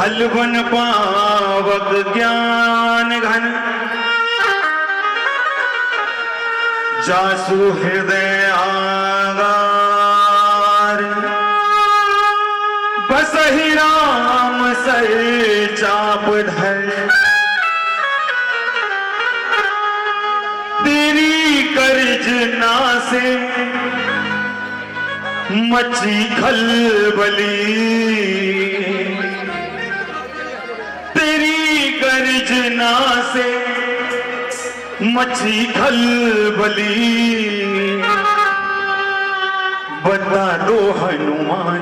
अलवन पावक ज्ञान घन जासु हृदय आगार बसहि राम सर चाप धर तेरी करज नासे मची खलबली तेरी करज नासे मची खलबली बता दो हनुमान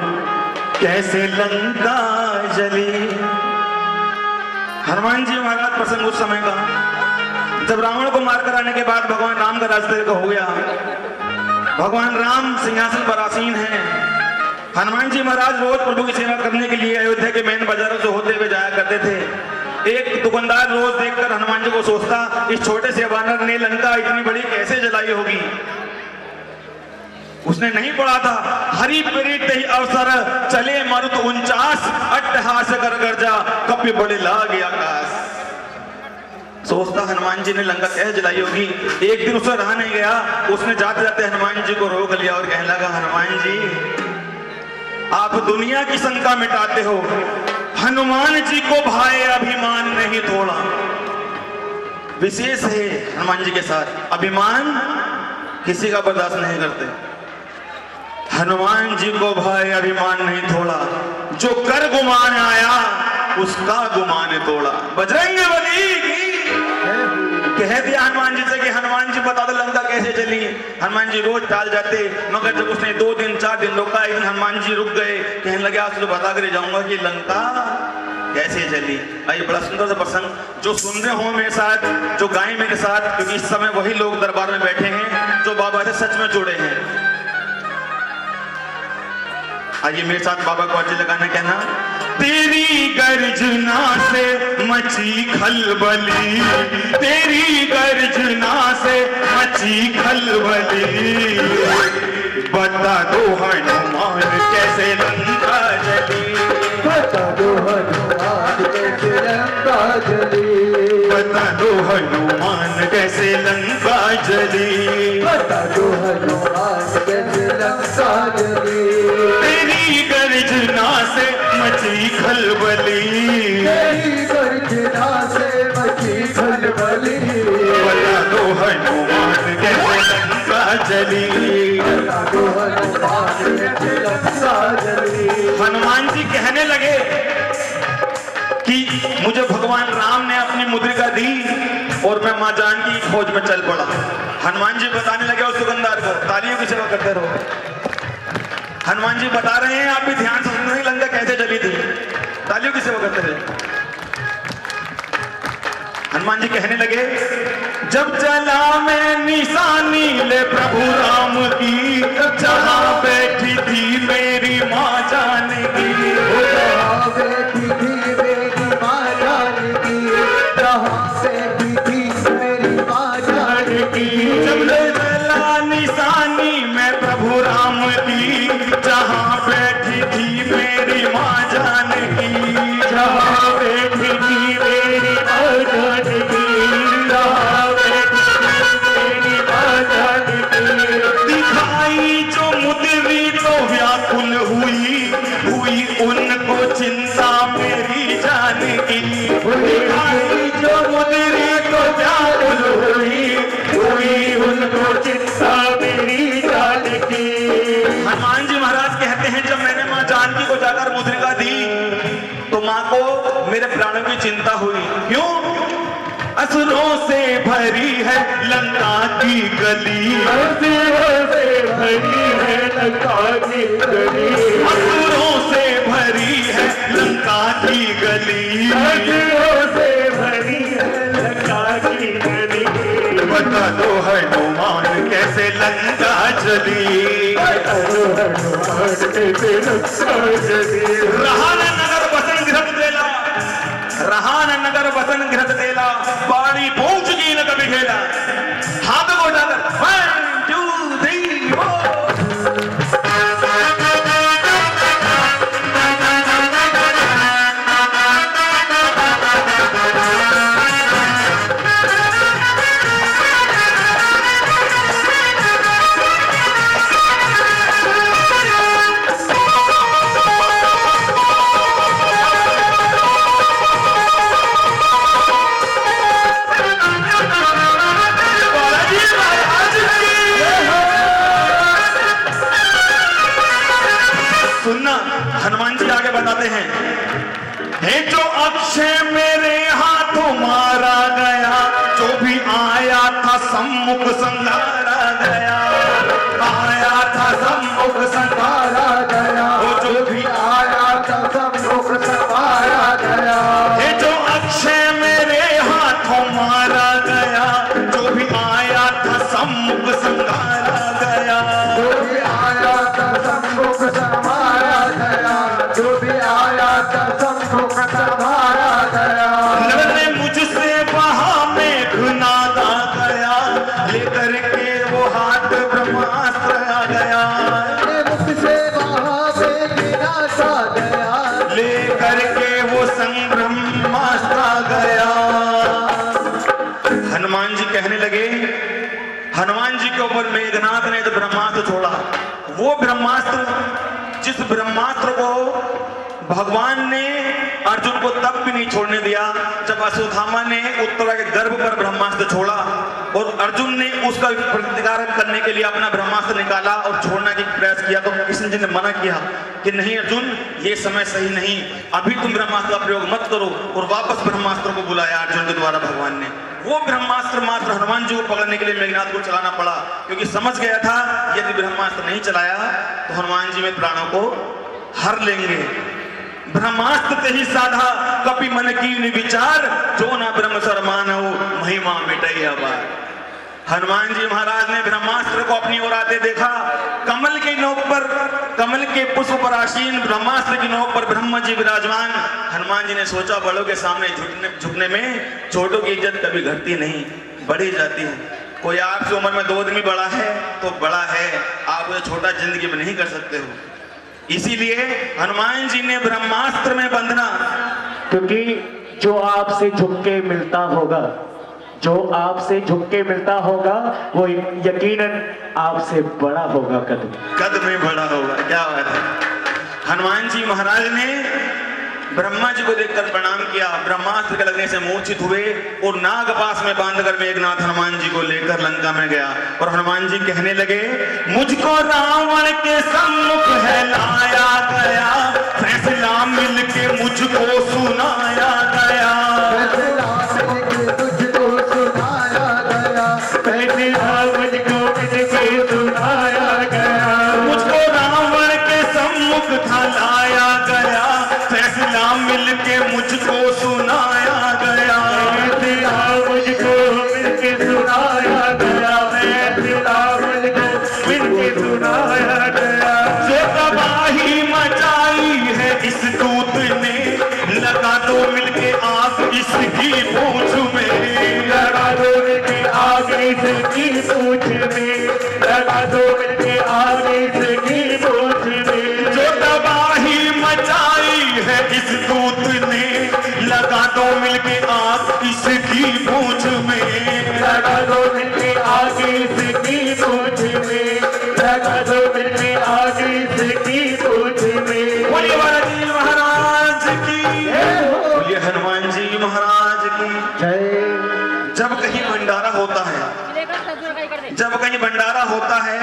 कैसे लंका जली। हनुमान जी महाराज प्रसंग उस समय का जब रावण को मारकर आने के बाद भगवान राम का राज्य हो गया। भगवान राम सिंहासन पर आसीन हैं। हनुमान जी महाराज रोज प्रभु की सेवा करने के लिए अयोध्या के मेन बाजारों से होते हुए जाया करते थे। एक दुकानदार रोज देखकर हनुमान जी को सोचता, इस छोटे से वानर ने लंका इतनी बड़ी कैसे जलाई होगी। उसने नहीं पढ़ा था, हरि प्रीत ही अवसर चले मरुत 49 अट्टहास कर गर्जा कपि बड़े लागे आकाश। सोचता हनुमान जी ने लंका कैसे जलाई होगी। एक दिन उसे रहा नहीं गया, उसने जाते जाते हनुमान जी को रोक लिया और कहने लगा, हनुमान जी आप दुनिया की शंका मिटाते हो, हनुमान जी को भाई अभिमान नहीं थोड़ा। विशेष है हनुमान जी के साथ, अभिमान किसी का बर्दाश्त नहीं करते। हनुमान जी को भाई अभिमान नहीं थोड़ा, जो कर गुमान आया उसका गुमान तोड़ा। बजरंगबली कह दिया हनुमान जी से कि हनुमान जी बता दो लंका कैसे चली। हनुमान जी रोज टाल जाते, मगर जब उसने 2 दिन 4 दिन रोका, एक दिन हनुमान जी रुक गए, कहने लगे आज तो बता कर जाऊंगा कि लंका कैसे चली। आइए बड़ा सुंदर सा प्रसंग जो सुन रहे हो मेरे साथ, जो गाएं मेरे साथ, क्योंकि इस समय वही लोग दरबार में बैठे हैं जो बाबा से सच में जुड़े हैं। आइए मेरे साथ बाबा को अर्जी लगाना, कहना तेरी गर्जना से मची खलबली, तेरी गर्जना से मची खलबली, बता दो हनुमान कैसे लंका जली, बता दो हनुमान कैसे लंका जली, बता दो हनुमान कैसे लंका जली, बता दो हनुमान कैसे लंका जली, तेरी गर्जना से मची खलबली, तेरी गर्जना से मची खलबली, बता दो हनुमान कैसे लंका जली, बता दो हनुमान कैसे लंका जली। हनुमान जी कहने लगे कि मुझे भगवान राम ने अपनी मुद्रिका दी और मैं मां जानकी की खोज में चल पड़ा। हनुमान जी बताने लगे उस दुकानदार को, तालियों की सेवा करते रहो। हनुमान जी बता रहे हैं, आप भी ध्यान से सुन रहे हैं लंका कैसे जली थी, तालियों की सेवा करते रहे। हनुमान जी कहने लगे जब चला मैं निशानी ले प्रभु राम की, जहां बैठी थी मेरी मां जानकी, जहां बैठी थी मेरी मां जानकी, जहां बैठी थी मेरी मां जानकी, जब चला निशानी मैं प्रभु राम की, जहां बैठी थी मेरी मां जानकी, जहां बैठी थी मेरी मां जानकी, जहां बैठी थी मेरी मां जानकी, दिखाई जो मुद्री तो व्याकुल हुई, हुई उनको चिंता मेरी जानकी, दिखाई जो मुद्री तो व्याकुल हुई, हुई उनको चिंता मेरी जानकी। हनुमान जी महाराज कहते हैं जब मैंने मां जानकी को जाकर मुद्रिका दी तो मां को मेरे प्राणों की चिंता हुई। क्यों? असुरों से भरी है लंका की गली, असुरों से भरी है लंका की गली, असुरों से भरी है लंका की गली, असुरों से भरी है लंका की गली, बता दो हनुमान कैसे लंका जली, बता दो हनुमान कैसे लंका जली। रहान नगर बसन घृत देला, रहान नगर बसन घृत देला, बाड़ी पहुंच गई न कभी खेला। हाथ को उठाकर 1 2 3 4 बता सुनना, हनुमान जी आगे बताते हैं, हे जो अक्षय मेरे हाथों मारा गया, जो भी आया था सम्मुख संघारा गया, आया था सम्मुख संघारा गया, वो जो भी आया था सम्मुख संघारा गया। हे जो अक्षय मेरे हाथों मारा गया, जो भी आया था सम्मुख संघारा गया, जो भी आया था सम्मुख संघारा गया, जो भी आया था सम्मुख संघारा गया। लड़ने मुझसे वहां मेघनाद आ गया, लेकर के वो हाथ ब्रह्मास्त्र आ गया, मुझसे वहां मेघनाद आ गया, लेकर के वो संग ब्रह्मास्त्र आ गया। हनुमान जी कहने लगे, हनुमान जी के ऊपर मेघनाथ ने जो ब्रह्मास्त्र छोड़ा, वो ब्रह्मास्त्र, जिस ब्रह्मास्त्र को भगवान ने अर्जुन को तब भी नहीं छोड़ने दिया जब अश्वत्थामा ने उत्तरा के गर्भ पर ब्रह्मास्त्र छोड़ा, और अर्जुन ने उसका प्रतिकार करने के लिए अपना ब्रह्मास्त्र निकाला और छोड़ने की प्रयास किया, तो कृष्ण जी ने मना किया कि नहीं अर्जुन, ये समय सही नहीं, अभी तुम ब्रह्मास्त्र का प्रयोग मत करो, और वापस ब्रह्मास्त्र को बुलाया अर्जुन के द्वारा भगवान ने। वो ब्रह्मास्त्र मात्र हनुमान जी को पकड़ने के लिए मेघनाथ को चलाना पड़ा, क्योंकि समझ गया था यदि ब्रह्मास्त्र नहीं चलाया तो हनुमान जी में प्राणों को हर लेंगे। ब्रह्मास्त्र ते ही साधा कपि मन कीन विचार, जो ना ब्रह्म सर मानव महिमा मिटैया बार। हनुमान जी महाराज ने ब्रह्मास्त्र को अपनी ओर आते देखा, कमल के नोक पर, कमल के पुष्प पर आसीन ब्रह्मास्त्र की नोक पर ब्रह्मा जी विराजमान। हनुमान जी ने सोचा, बड़ों के सामने झुकने में छोटों की इज्जत कभी घटती नहीं, बढ़ी जाती है। कोई आपसे उम्र में 2 आदमी बड़ा है तो बड़ा है, आप उसे छोटा जिंदगी में नहीं कर सकते हो। इसीलिए हनुमान जी ने ब्रह्मास्त्र में बंधना, क्योंकि जो आपसे झुक के मिलता होगा, जो आपसे झुक के मिलता होगा, वो यकीनन आपसे बड़ा होगा, कद में बड़ा होगा। क्या बात है। हनुमान जी महाराज ने ब्रह्मा जी को देखकर प्रणाम किया, ब्रह्मास्त्र के लगने से मूर्छित हुए और नाग पास में बांधकर मेघनाथ हनुमान जी को लेकर लंका में गया, और हनुमान जी कहने लगे, मुझको रावण के सम्मुख है लाया गया, फैसला मिलके मुझको सुनाया गया, फैसला मिलके तुझको सुनाया गया, फैसला मुझको मिलके सुनाया गया, मुझको रावण के सम्मुख था लाया गया, फैसला मिलके मुझको सुनाया गया, फैसला मुझको मिलके सुनाया गया, फैसला मुझको मिलके सुनाया गया। जो तबाही मचाई है इस दूत ने, लगा दो मिलके आग इसकी पूंछ में, लगा दो मिलके आग इसकी पूंछ में, लगा दो मिलके आग इसकी पूंछ में। जो तबाही मचाई है इस दूत ने, लगा दो मिलके आग इसकी पूंछ में, लगा दो मिलके आग इसकी पूंछ में, लगा दो मिलके आग इसकी पूंछ में। बोलिए बालाजी महाराज की, बोलिए हनुमान जी महाराज की जय। जब कहीं भंडारा होता है, जब कहीं भंडारा होता है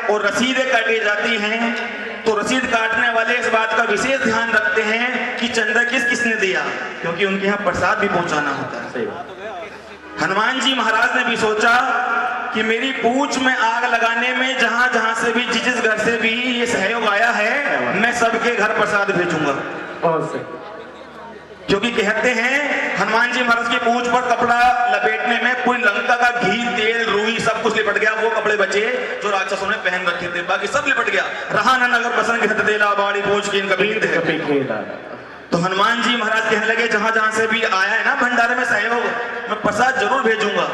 और रसीदें काटी जाती हैं, तो रसीद काटने वाले इस बात का विशेष ध्यान रखते हैं कि चंदा किस किसने दिया, क्योंकि उनके यहाँ प्रसाद भी पहुंचाना होता है। हनुमान जी महाराज ने भी सोचा कि मेरी पूंछ में आग लगाने में जहां जहां से भी, जिस घर से भी ये सहयोग आया है, मैं सबके घर प्रसाद भेजूंगा। क्योंकि कहते हैं हनुमान जी महाराज की पूंछ पर कपड़ा लपेटने में पूरी लंका का घी, तेल, रूई सब कुछ लिपट गया। वो कपड़े बचे जो राक्षसों ने पहन रखे थे, बाकी सब लिपट गया। रहा न नगर बसन घट तेला बाड़ी पूंछ की कबीर है। तो हनुमान जी महाराज कहने लगे, जहां जहां से भी आया है ना भंडारे में सहयोग, मैं प्रसाद जरूर भेजूंगा।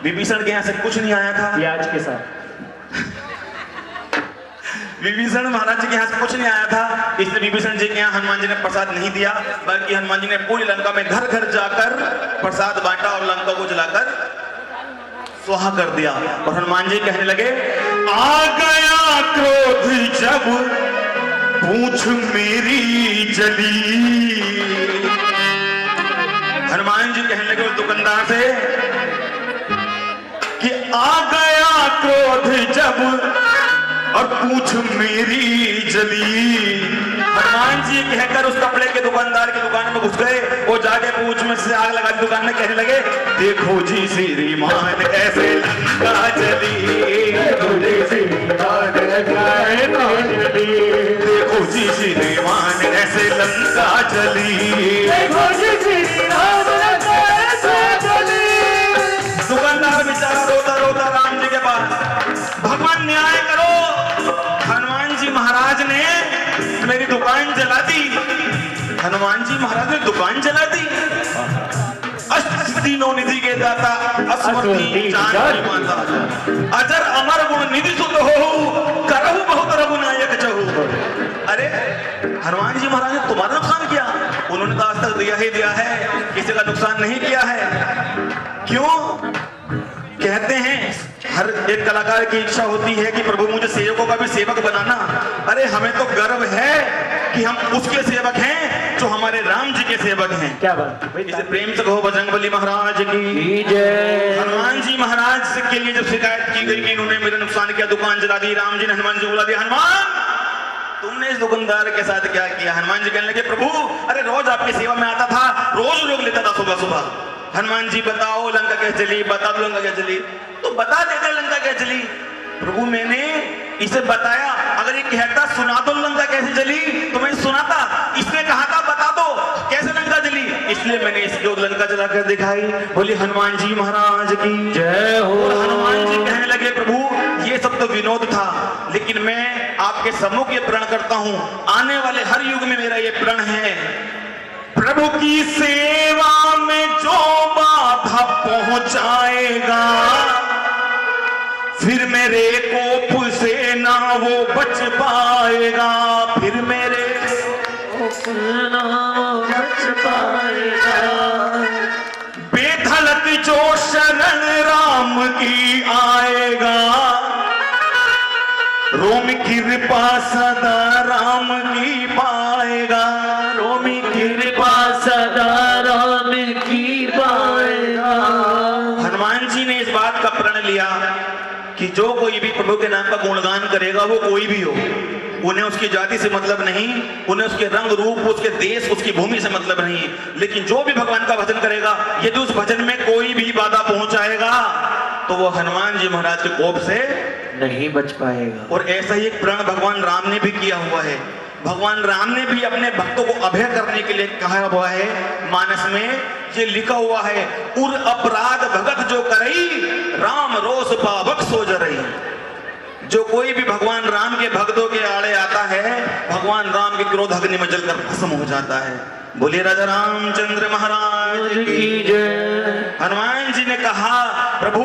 विभीषण के यहाँ से कुछ नहीं आया था, प्याज के साथ। विभीषण महाराज जी के यहाँ से कुछ नहीं आया था, इसलिए विभीषण जी के यहाँ हनुमान जी ने प्रसाद नहीं दिया, बल्कि हनुमान जी ने पूरी लंका में घर घर जाकर प्रसाद बांटा और लंका को जलाकर स्वाहा कर दिया। और हनुमान जी कहने लगे, आ गया क्रोध जब पूंछ मेरी जली। हनुमान जी कहने लगे उस दुकानदार से कि आ गया क्रोध जब और पूंछ मेरी जली। जी कहकर उस कपड़े के दुकानदार की दुकान में घुस गए। वो जाके पूछ में से आग लगा दी दुकान में, कहने लगे देखो जी श्रीमान ऐसे लंका चली, देखो जी श्रीमान ऐसे लंका चली, दुकानदार बेचारा रोता रोता राम जी के पास, भगवान न्याय करो, हनुमान जी महाराज ने मेरी दुकान जला दी। हनुमान जी महाराज ने दुकान जला दी। अष्टसिद्धियों निधि के दाता अस्मृति जानकी माता, अजर अमर गुण निधि सुत हो, करहु बहुत रघुनायक चहु। अरे हनुमान जी महाराज ने तुम्हारा नुकसान किया? उन्होंने तो आज तक दिया ही दिया है, किसी का नुकसान नहीं किया है। क्यों? कहते हैं हर एक कलाकार की इच्छा होती है कि प्रभु मुझे सेवकों का भी सेवक बनाना। अरे हमें तो गर्व है कि हम उसके सेवक हैं जो हमारे राम जी के सेवक हैं। क्या बात, इसे प्रेम से कहो बजरंगबली महाराज की जय। हनुमान जी महाराज के लिए जब शिकायत की गई कि इन्होंने मेरा नुकसान किया, दुकान जला दी, राम जी ने हनुमान जी को बुला दिया, हनुमान तुमने इस दुकानदार के साथ क्या किया? हनुमान जी कहने लगे प्रभु अरे रोज आपकी सेवा में आता था, रोज लोग लेता था सुबह सुबह। हनुमान जी बताओ लंका कैसे चली? बता दो लंका कैसे चली? तो बता देते लंका कैसे चली। प्रभु मैंने इसे बताया, अगर ये कहता सुना दो लंका कैसे चली तो मैं सुनाता। इसने कहा था बता दो कैसे लंका चली, इसलिए मैंने इसको लंका चला कर दिखाई। बोली हनुमान जी महाराज की जय हो। हनुमान जी कहने लगे प्रभु ये सब तो विनोद था, लेकिन मैं आपके सम्मुख ये प्रण करता हूँ, आने वाले हर युग में मेरा ये प्रण है, प्रभु की सेवा में जो बाधा पहुंचाएगा फिर मेरे कोप से ना वो बच पाएगा, फिर मेरे कोप से ना वो बच पाएगा। बेधड़क जो शरण राम की आएगा, रोम कृपा सदा राम की पाएगा, रोम कृपा सदा राम की पाएगा। हनुमान जी ने इस बात का प्रण लिया कि जो कोई भी प्रभु के नाम का गुणगान करेगा वो कोई भी हो, उन्हें उसकी जाति से मतलब नहीं, उन्हें उसके रंग रूप, उसके देश, उसकी भूमि से मतलब नहीं, लेकिन जो भी भगवान का भजन करेगा यदि उस भजन में कोई भी बाधा पहुंचाएगा तो वो हनुमान जी महाराज के कोप से नहीं बच पाएगा। और ऐसा ही एक प्रण भगवान राम ने भी किया हुआ है। भगवान राम ने भी अपने भक्तों को अभय करने के लिए कहा हुआ है, मानस में ये लिखा हुआ है, उर अपराध भगत जो करई राम रोष पावक सो जरई। जो कोई भी भगवान राम के भक्तों के आड़े आता है भगवान राम के क्रोध अग्नि में जलकर भस्म हो जाता है। बोलिए राजा रामचंद्र महाराज की जय। हनुमान जी ने कहा प्रभु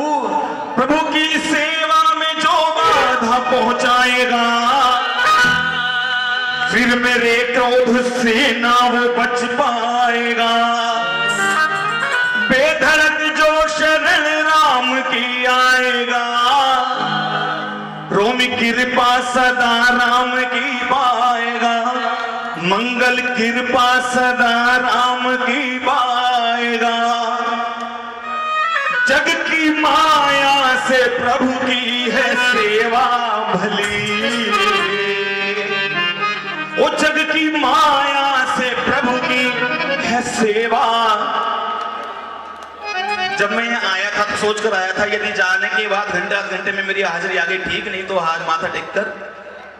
प्रभु की सेवा में जो बाधा पहुंचाएगा फिर मेरे क्रोध से ना वो बच पाएगा। बेधड़क जो शरण राम की आएगा, रोम कृपा सदा राम की पाएगा, मंगल कृपा सदा राम की पाएगा। जग की माया से प्रभु की है सेवा भली, वो जग की माया से प्रभु की है सेवा। जब मैं यहाँ आया था तो सोच कर आया था यदि जाने के बाद घंटे आध घंटे में मेरी हाजिरी आ गई ठीक, नहीं तो हाथ माथा टेक कर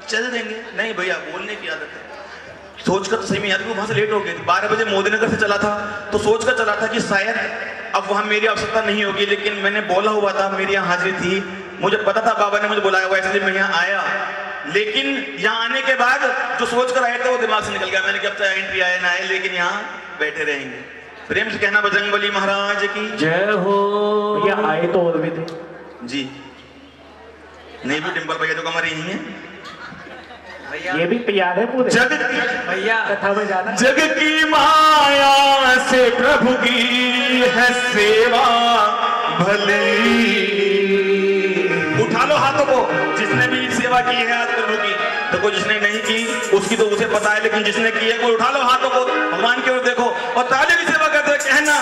चल देंगे। नहीं भैया बोलने की आदत है। सोचकर तो सही में याद वहां से लेट हो गई। 12 बजे मोदीनगर से चला था तो सोचकर चला था कि शायद अब वहां मेरी आवश्यकता नहीं होगी, लेकिन मैंने बोला हुआ था मेरी यहाँ हाजिरी थी, मुझे पता था बाबा ने मुझे बुलाया हुआ इसलिए मैं यहाँ आया। लेकिन यहाँ आने के बाद जो सोच कर आए थे वो दिमाग से निकल गया। मैंने कहा चाहे एंट्री आए ना आए लेकिन यहाँ बैठे रहेंगे। प्रेम से कहना बजरंगबली महाराज की जय हो। भैया आए तो और भी थे जी, नहीं भी डिम्पल भैया तो कमर यही है, ये भी तैयार है पूरे। जग भैया कथा में जाना। जग की माया से प्रभु की है सेवा भली। उठा लो हाथों को जिसने भी सेवा की है आज प्रभु की, देखो जिसने नहीं की उसकी तो उसे पता है, लेकिन जिसने की है कोई उठा लो हाथों को भगवान की ओर देखो और ताली की सेवा करते हुए कहना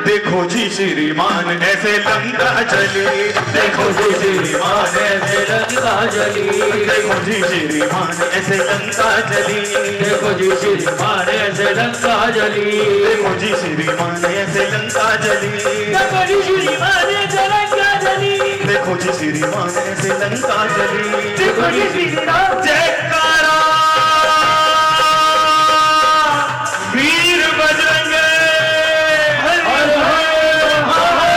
देखो जी श्रीमान ऐसे लंका चली, देखो जी श्रीमान ऐसे लंका चली, देखो जी श्रीमान ऐसे लंका चली, देखो जी श्री माने से लंका जली, देखो जी श्री माने से लंका जली, देखो जी श्री माने से लंका जली, देखो जी श्री माने से लंका जली, देखो जी श्री राम जयकारा वीर बजरंग हर हर महादेव।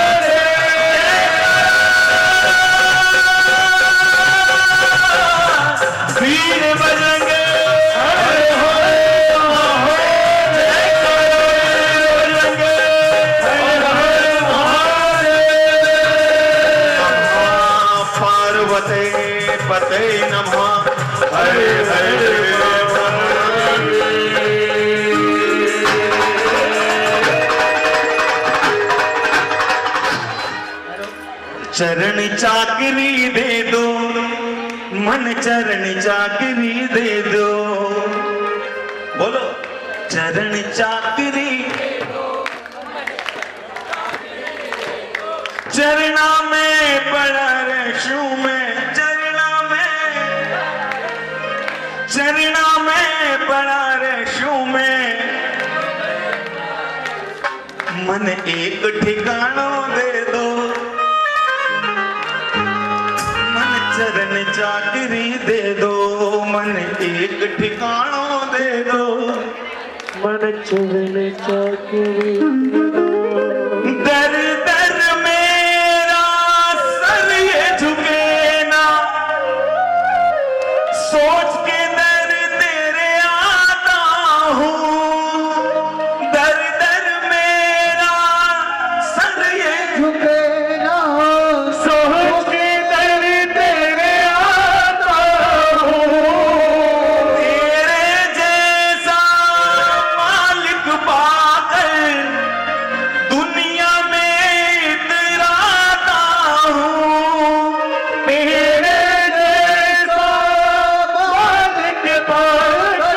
वीर बजरंग पार्वते पते नमः हरे हरे चरण चाकरी दे दो, मन चरण चाकरी दे दो, बोलो चरण चाकरी चरणा में पड़ा रशू में, चरणा में पड़ा रशू में, मन एक ठिकाना दे दो, मन चरण चाकरी दे दो, मन एक ठिकाना दे दो, मन चरण चाकरी दर दर मेरा सर ये झुके ना, सोच के दर तेरे आता हूँ, दर दर मेरा सर ये झुके ना सोच के दर तेरे आता हूँ, तेरे जैसा मालिक पाकर दुनिया में इतराता हूँ, मेरे जैसा मालिक पाके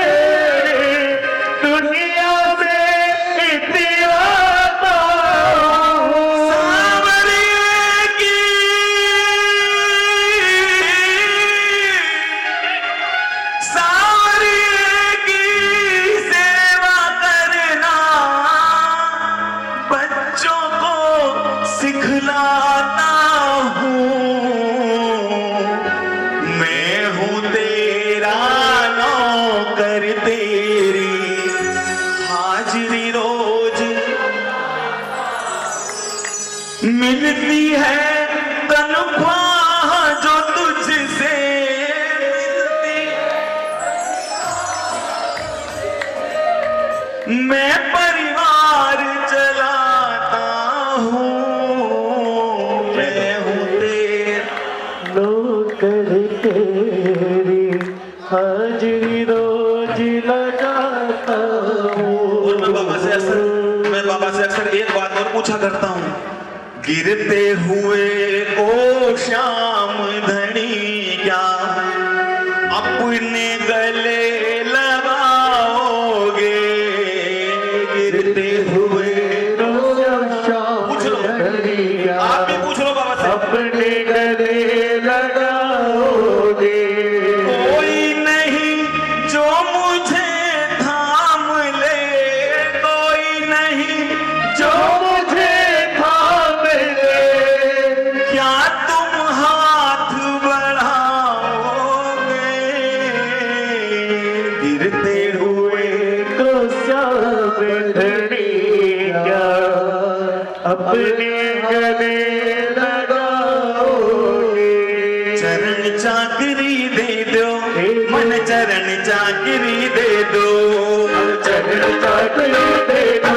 दुनिया में इतिहाता हूँ। सांवरिए की सेवा करना बच्चों को सिखलाता हूँ, मैं हूँ तेरा नौकर, तेरी हाजिरी रोज मिलती है, तनख्वाह जो तुझसे मिलती, मैं परिवार चलाता हूँ, मैं हूँ तेरा नौकर तेरी हाजिरी रोज लगाता हूँ। और मैं बाबा से अक्सर एक बात और पूछा करता हूँ, गिरते हुए को श्याम धनी क्या अपने गले लगाओगे, गिरते हुए पूछ लो, आप भी पूछ लो बाबा से, अपने गले लगाओगे, कोई नहीं जो मुझे थाम ले, कोई नहीं जो मुझे थाम ले, क्या तुम हाथ बढ़ाओगे, गिरते हुए को श्याम धनी क्या अपने गले लगाओगे। चरण चाकरी दे दो, मन चरण चाकरी दे दो, चरण चाकरी दे दो,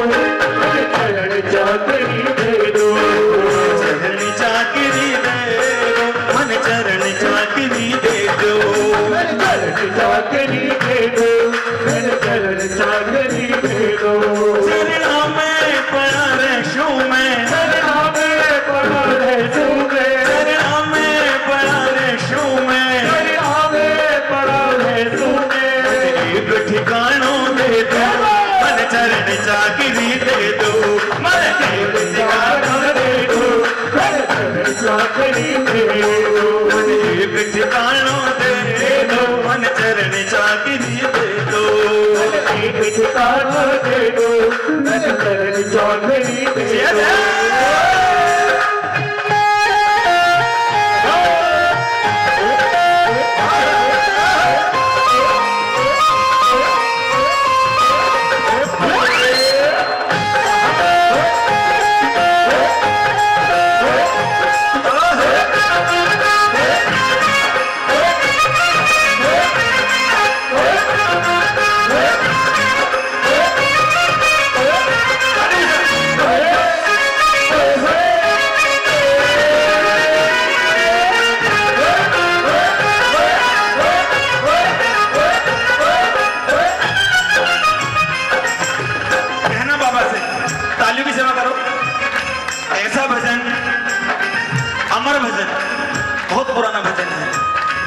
चरण चाकरी दे दो, चरण चाकरी दे दो, मन चरण चाकरी दे दो, चरण चाकरी दे दो, चरण चाकरी दे दो। चरणों में पड़ा रशू में, चरणों में पड़ा रशू में, चरणों में पड़ा रशू में, चरणों में पड़ा रशू में, एक ठिकानों दे दो, मन चरण चाकरी दे दो, मन एक ठिकानों दे दो, चरण चाकरी दे दो, मन एक ठिकानों दे दो, मन चरण चाकरी दे दो। एक ठिकाना दे दो, करण चौधरी दे दो।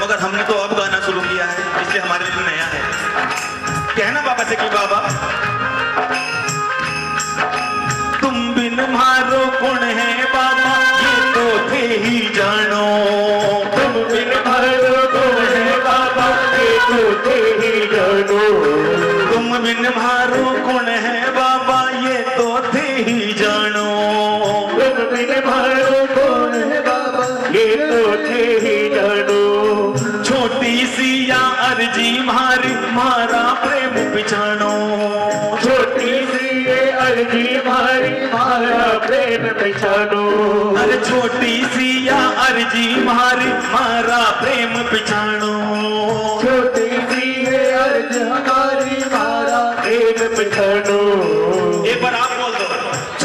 मगर हमने तो अब गाना शुरू किया है, इसलिए हमारे लिए नया है। कहना बाबा से कि बाबा तुम बिन मारो कौन है बाबा, ये तो थे ही जानो। तुम बिन मारो कौन है बाबा, ये तो थे ही जानो। तुम बिन मारो कौन है बाबा, ये तो थे ही जानो। तुम बिन मारो कौन है बाबा, ये तो थे ही जानो। छोटी सी या अर्जी मारी मारा प्रेम पिछानो। छोटी सी ये अर्जी मारी मारा प्रेम पिछानो। अरे छोटी सी या अर्जी मारी मारा प्रेम पिछानो। छोटी सी ये अर्ज हमारी मारा प्रेम पिछानो। एक बार आप बोल दो,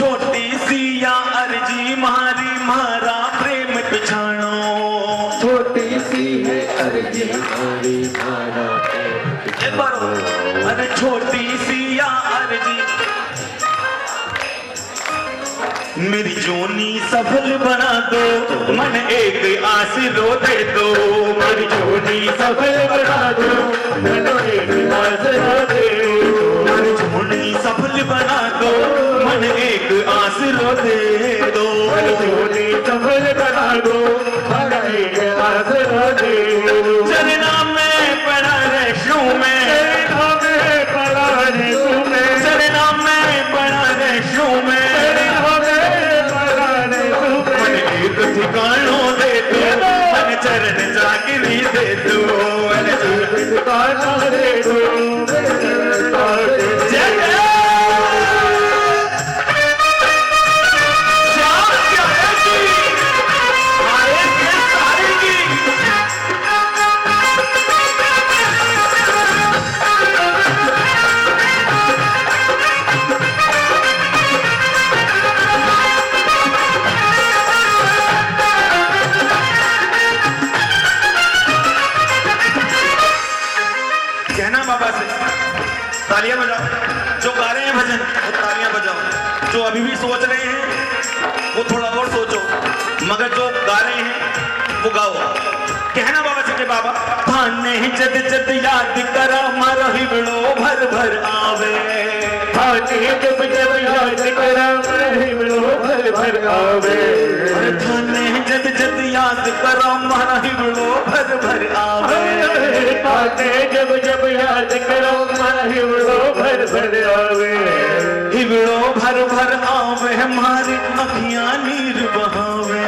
छोटी सी या अर्जी मारी मारा प्रेम पिछानो। छोटी सी है अर्जी हमारी मारा प्रेम पिछानो। एक बार अरे छोटी सी या अर्जी मेरी जोनी सफल बना दो, मन एक आसरो दे दो। मेरी जोनी सफल बना दो, मन एक आसरा दे दो। मेरी जोनी सफल बना दो, मन एक आसरो दे दो। मेरी जोनी सफल बना दो, मन एक आसरा दे दो। चरना में पड़ा रेशू में, चरना में पड़ा रेशू में, चरना में पड़ा रेशू में, चरना में पड़ा रेशू में। मन एक ठिकानो दे दो, मन चरण जागरी दे दो। मन एक ठिकाना दे दो, तालियां बजाओ। जो गा रहे हैं भजन वो तालियां बजाओ। जो अभी भी सोच रहे हैं वो थोड़ा और सोचो, मगर जो गा रहे हैं वो गाओ। कहना बाबा से कि बाबा थाने जद जद याद करा मारा हिबड़ो भर भर आवे। थाने जब जब याद करा मारा हिबड़ो भर भर आवे। थाने जद जद याद करा मारा हिबड़ो भर भर आवे। थाने जब जब याद करा मारा हिबड़ो भर भर आवे। हिबड़ो भर भर आवे हमारी अखियां नीर बहावे।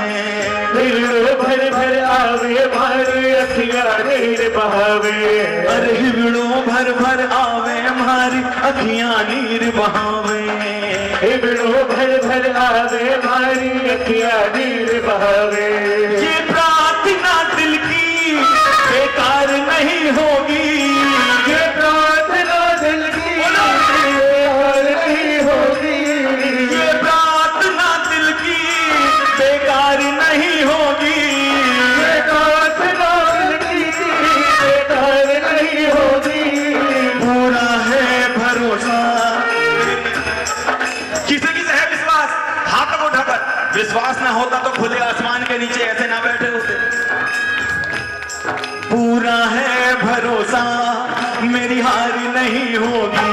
हिबड़ो भर भर आवे हमारी अखियां नीर बहावे। अरे हिबड़ो भर भर आवे हमारी अखियां नीर बहावे। हिबड़ो भर भर आवे हमारी अखियां नीर बहावे। ये प्रार्थना दिल की बेकार नहीं होगी। ये प्रार्थना दिल की बेकार नहीं होगी। ये प्रार्थना दिल की बेकार नहीं होगी। ये प्रार्थना दिल की बेकार नहीं होगी। पूरा है भरोसा। किसे किसे है विश्वास? हाथ को उठाकर। विश्वास ना होता तो खुले आसमान के नीचे ऐसे ना बैठे होते। पूरा है भरोसा मेरी हार नहीं होगी।